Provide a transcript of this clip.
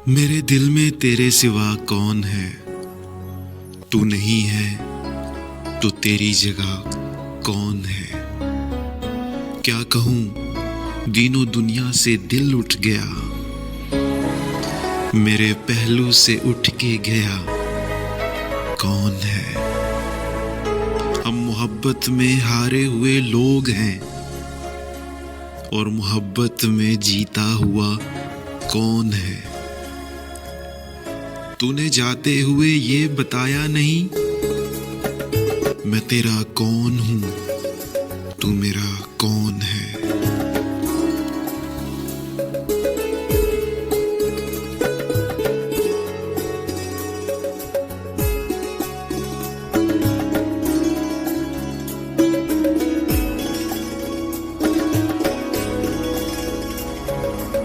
मेरे दिल में तेरे सिवा कौन है। तू नहीं है तो तेरी जगह कौन है। क्या कहूँ दीनों दुनिया से दिल उठ गया, मेरे पहलू से उठ के गया कौन है। हम मोहब्बत में हारे हुए लोग हैं और मोहब्बत में जीता हुआ कौन है। तूने जाते हुए ये बताया नहीं मैं तेरा कौन हूँ, तू मेरा कौन है।